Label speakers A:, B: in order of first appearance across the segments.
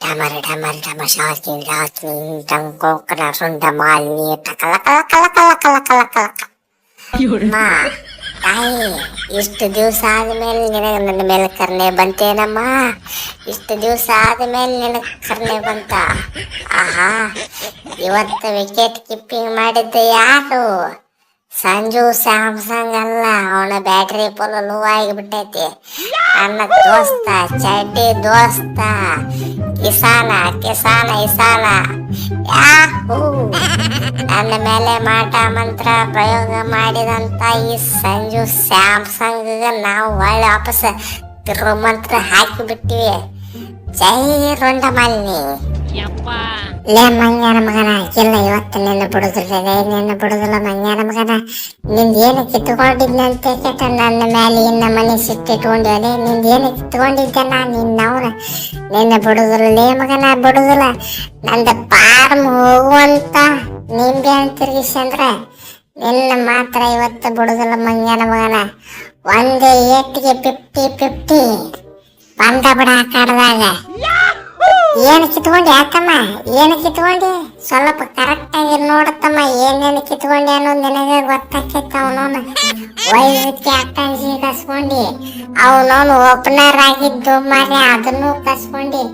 A: Damar damar damar shakin rakin dan kokra sun da malni ta kala kala kala kala kala kala kala ಮಾ ತಾಯಿ ಇಷ್ಟು ದಿವಸ ಆದ್ಮೇಲೆ ನಿನಗೆ ನನ್ನ ಮೇಲೆ ಕರ್ಣೆ ಬಂತೇನಮ್ಮ. ಇಷ್ಟು ದಿವಸ ಆದ್ಮೇಲೆ ನಿನಗೆ ಕರ್ಣೆ ಬಂತ. ಆಹಾ, ಇವತ್ತು ವಿಕೆಟ್ ಕೀಪಿಂಗ್ ಮಾಡಿದ್ದೆ ಯಾರು? ಸಂಜು ಸ್ಯಾಮ್ಸಂಗ್ ಅಲ್ಲ, ಅವನ ಬ್ಯಾಟ್ರಿ ಫುಲ್ ಲೋ ಆಗಿಬಿಟ್ಟೈತಿ. ನನ್ನ ದೋಸ್ತ, ಚಡ್ಡಿ ದೋಸ್ತ, ಕಿಸಾನ ಕಿಸಾನ ಇಸಾನ ಯಾಹೂ. ನನ್ನ ಮೇಲೆ ಮಾಟ ಮಂತ್ರ ಪ್ರಯೋಗ ಮಾಡಿದಂತ ಈ ಸಂಜು ಸ್ಯಾಮ್ಸಂಗ್ ನಾವು ಒಳ್ಳೆ ವಾಪಸ್ ತಿರು ಮಂತ್ರ ಹಾಕಿಬಿಟ್ಟಿವಿ. ಜೈ ರುಂಡ ಮಾಲಿನಿ. ಲೇ ಮಂಗ್ಯಾನ ಮಗನ, ಇಲ್ಲ ಇವತ್ತು ನಿನ್ನ ಬಿಡುದಿಲ್ಲ ಮಂಗ್ಯಾನ ಮಗನ. ನಿಂದ ಏನು ಕಿತ್ಕೊಂಡಿದ್ನಂತೆ ಕೆಟ್ಟ ನನ್ನ ಮೇಲೆ ಇನ್ನ ಮನೆ ಸಿಟ್ಟಿಟ್ಕೊಂಡೇನೆ. ನಿಂದ ಏನು ಕಿತ್ಕೊಂಡಿದ್ದೆನ ನಿನ್ನವನ ನಿನ್ನ ಬಿಡುದಿಲ್ಲ ಲೇ ಮಗನ, ಬಿಡುದಿಲ್ಲ. ನಂದ ಪಾರ್ಮ್ ಹೋಗುವಂತ ನಿಂಬೆ ಹಣ್ಣು ತಿರುಗಿಸಂದ್ರ ನಿನ್ನ ಮಾತ್ರ ಇವತ್ತು ಬಿಡುದಿಲ್ಲ ಮಂಗ್ಯಾನ ಮಗನ. ಒಂದೇ ಏಟಿಗೆ 50-50 ಬಂದ ಬಿಡ ಕಾಡ್ದಾಗ. ಏನು ಕಿತ್ಕೊಂಡೆ ಯಾಕಮ್ಮ, ಏನು ಕಿತ್ಕೊಂಡೆ? ಸ್ವಲ್ಪ ಕರೆಕ್ಟಾಗಿ ನೋಡತ್ತಮ್ಮ, ಏನೇನು ಕಿತ್ಕೊಂಡೆ ಅನ್ನೋದು ನಿನಗೆ ಗೊತ್ತಾಕೈತೆ. ಅವನವನು ವಯಸ್ಸಕ್ಕೆ ಅಕ್ಕಂಜಿ ಕಸ್ಕೊಂಡಿ, ಅವನವನು ಓಪನರ್ ಆಗಿದ್ದು ಮಾರಿ ಅದನ್ನು ಕಸ್ಕೊಂಡಿ.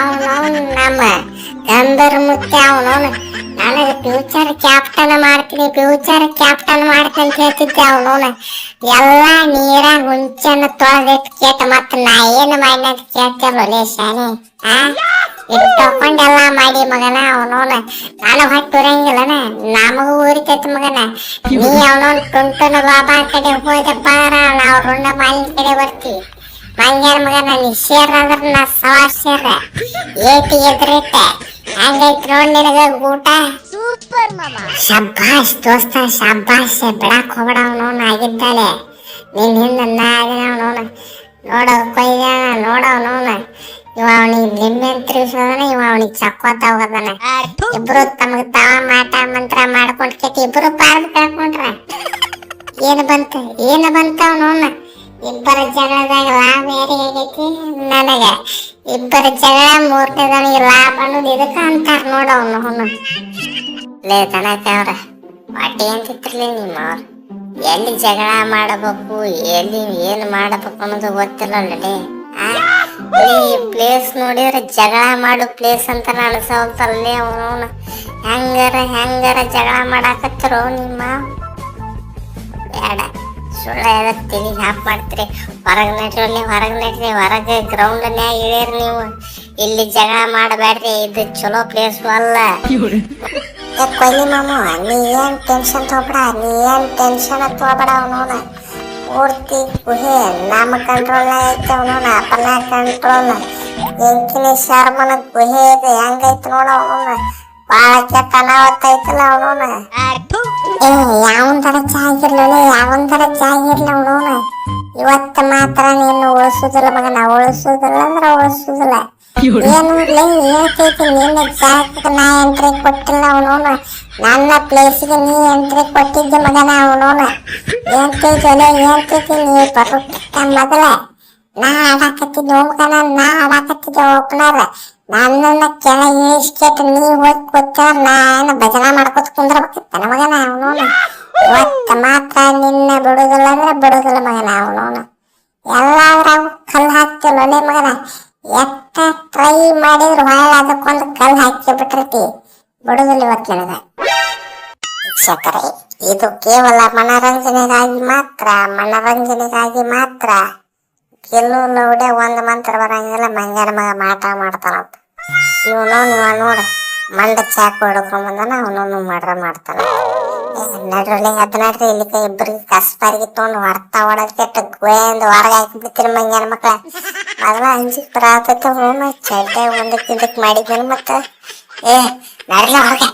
A: ಅವನವನು ನಮ್ಮ ಗಂಧರ್ ಮುತ್ತೆ, ಅವನವನು ನನಗೆ ಫ್ಯೂಚರ್ ಕ್ಯಾಪ್ಟನ್ ಮಾಡ್ತೀನಿ ಅಂತ ಹೇಳ್ತಿದ್ದೆ. ಅವನವನು ಎಲ್ಲ ನೀರಾಗ ಹುಂಚನ್ನು ತೊಳೆದಿಟ್ಟು ಕೇಟ ಮತ್ತೆ ನಾ ಏನು ಮಾಡಿ ಅಂತ ಕೇಳ್ತೇವಲ್ಲ ಲೇ ಶಾನೆ. ಇಟ್ಟಕೊಂಡೆಲ್ಲ ಮಾಡಿ ಮಗನ. ಅವನವನ ನಾನು ಹೊಟ್ಟುರಂಗಿಲ್ಲನ, ನಮಗೂ ಊರಿತೈತಿ ಮಗನ. ನೀ ಅವನವನ್ ಟುಂಟುನ ಬಾಬಾ ಕಡೆ ಹೋದಪ್ಪ ನಾವು ರುಂಡ ಮಾಲಿನ ಕಡೆ ಬರ್ತೀವಿ ಮಂಗ್ಯಾನ ಮಗನ. ನೀ ಶೇರ್ ಅಂದ್ರ ನಾ ಸವಾ ಶೇರ ಏಟಿ ಎದ್ರಿಟ್ಟೆ ಹಂಗೈತಿ ನೋಡ್ ನಿನಗ ಊಟ. ಸೂಪರ್ ಮಾಮ, ಶಬ್ಬಾಷ್ ದೋಸ್ತ ಶಬ್ಬಾಷ್. ಬಿಡಾಕ್ ಹೋಗಡ ಅವನವನ್ ಆಗಿದ್ದಾಳೆ ನೀನ್ ಹಿಂದ ಅವನವನ ನೋಡ ಕೊಯ್ದಾನ ನೋಡ ಅವನವನ. ಇವ ಅವನಿಗೆ ನಿಂಬೆ ತಿರುಗಿಸೋದನ, ಇವ ಅವನಿಗೆ ಚಕ್ಕೋತ ಹೋಗೋದನ. ಇಬ್ರು ತಮಗ್ ತಾವ ಮಾಟ ಮಂತ್ರ ಮಾಡ್ಕೊಂಡ್ ಕೇತಿ ಇಬ್ರು ಪಾರ್ದು ಕಳ್ಕೊಂಡ್ರ. ಏನು ಬಂತ ಅವನವನ. ಇಬ್ಬರ ಜಗಳದಾಗ ಲಾಭ ಯಾರಿಗೈತಿ? ನನಗ. ಇಬ್ಬರ ಜಗಳ ಮೂರನೇದವನಿಗೆ ಲಾಭ ಅನ್ನೋದು ಇದಕ್ಕ ಅಂತಾರ ನೋಡ ಅವನು. ಲೇ ತನಕವ್ರ ಪಾಟಿ ಅಂತಿರ್ಲಿ ನಿಮ್ಮವ್ರು. ಎಲ್ಲಿ ಜಗಳ ಮಾಡಬೇಕು, ಎಲ್ಲಿ ಏನು ಮಾಡಬೇಕು ಅನ್ನೋದು ಗೊತ್ತಿಲ್ಲಲ್ಲೇ. ಈ ಪ್ಲೇಸ್ ನೋಡಿದ್ರೆ ಜಗಳ ಮಾಡು ಪ್ಲೇಸ್ ಅಂತ ಅನ್ಸವಲ್ತಲ್ಲೇ. ಅವನು ಹೆಂಗಾರ ಜಗಳ ಮಾಡಾಕತ್ತರೋ ನಿಮ್ಮ. ಬೇಡ, ಸುಳ್ಳ ಎದಕ್ಕೆ ತಿಳಿ ಹಾಪ್ ಮಾಡ್ತೀರಿ. ಹೊರಗೆ ನಡ್ರಿ, ಹೊರಗೆ ಗ್ರೌಂಡ್ನ್ಯಾಗ ಇಳಿಯರಿ ನೀವು. ಇಲ್ಲಿ ಜಗಳ ಮಾಡಬೇಡ್ರಿ, ಇದು ಚಲೋ ಪ್ಲೇಸ್ ಅಲ್ಲ. ಕೊಯ್ಲಿ ಮಾಮ, ನೀ ಏನ್ ಟೆನ್ಷನ್ ತಗೋಬೇಡ. ಅವನವನ ಪೂರ್ತಿ ಗುಹೆ ನಮ್ಮ ಕಂಟ್ರೋಲ್ ಐತೆ. ಅವನವನ ಅಪ್ಪನ ಕಂಟ್ರೋಲ್. ಎಂಕಿನ ಶರ್ಮನ ಗುಹೆ ಇದೆ, ಹೆಂಗೈತೆ ನೋಡ. ಅವನವನ ಬಾಳ ಕೆಟ್ಟ ಅನಾವತ್ತ ಐತಲ್ಲ ಅವನವನ. ಯಾವಂದರ ಚಾಗಿರ್ಲಿ ಅವನವನ. ಇವತ್ತು ಮಾತ್ರ ನೀನು ಉಳಿಸುದಿಲ್ಲ ಮಗನ, ಉಳಿಸುದಿಲ್ಲ. ಏನು ಹೇಳ್ತೈತಿ ನಿನ್ನ ಜಾಗಕ್ಕೆ ನಾ ಎಂಟ್ರಿ ಕೊಟ್ಟಿಲ್ಲ. ಅವನವನು ನನ್ನ ಪ್ಲೇಸಿಗೆ ನೀ ಎಂಟ್ರಿ ಕೊಟ್ಟಿದ್ದೆ ಮಗನ. ಅವನವನು ಹೇಳ್ತೈತಿ ನೀ ಬರುತ್ತ ಮೊದಲ ನಾ ಆಡಾಕತ್ತಿದ್ದೆ ಮಗನ. ಓಪನರ್. ನನ್ನನ್ನ ಕೆಳಗೆ ಇಳಿಸ್ಕೇಟ್ ನೀ ಹೋಗಿ ಕೂತ ನಾನು ಭಜನಾ ಮಾಡ್ಕೊತ ಕುಂದ್ರಬೇಕಿತ್ತ ಮಗನ. ಅವನವನು ಇವತ್ತು ಮಾತ್ರ ನಿನ್ನ ಬಿಡುದಿಲ್ಲ ಮಗನ. ಅವನವನು ಎಲ್ಲಾದ್ರಾಗ ಕಲ್ಲು ಹಾಕ್ತಿಲ್ಲ ಮಗನ. ಎಷ್ಟ ಟ್ರೈ ಮಾಡಿದ್ರು ಹೊಳ್ಳ ಅದಕ್ಕೊಂದು ಕಲ್ಲು ಹಾಕಿ ಬಿಟ್ಟಿರ್ತಿ. ಬಿಡುದಿಲ್ಲ ಇವತ್ತು ನನಗ. ವೀಕ್ಷಕರೇ, ಇದು ಕೇವಲ ಮನರಂಜನೆಗಾಗಿ ಮಾತ್ರ. ಗೆಲ್ಲು ಲೌಡೆ ಒಂದು ಮಂತ್ರ ಬರಂಗಿಲ್ಲ. ಮಂಗ್ಯಾನ ಮಗ ಮಾಟ ಮಾಡ್ತಾನಂತ. ಇವ ನೋಡ ಮಂಡ ಚಾಕು ಹಿಡ್ಕೊಂಡ್ ಬಂದಾನ. ಅವನವನು ಮಾಡ್ತಾನ. ನಡ್ರಿ ಇಲ್ಲಿ ಇಬ್ಬರಿಗೆ ಕಸ್ಬಾರಿಗೆ ತೊಗೊಂಡು ಹೊಡದ್ ಕೆಟ್ಟ ಗೋಯಂದು ಹೊರಗೆ ಹಾಕಿಬಿಡ್ತೀರಿ ಮಂಗ್ಯಾನ ಮಕ್ಳ. ಮೊದಲ ಅಂಜಿಕ್ ಬರತೈತ. ಚಡ್ಡೆ ಒಂದಕ್ಕೆ ಮಾಡಿದ್ದೇನು ಮತ್ತೆ. ನಡ್ರಲ್ಲ ಹೊರಗೆ.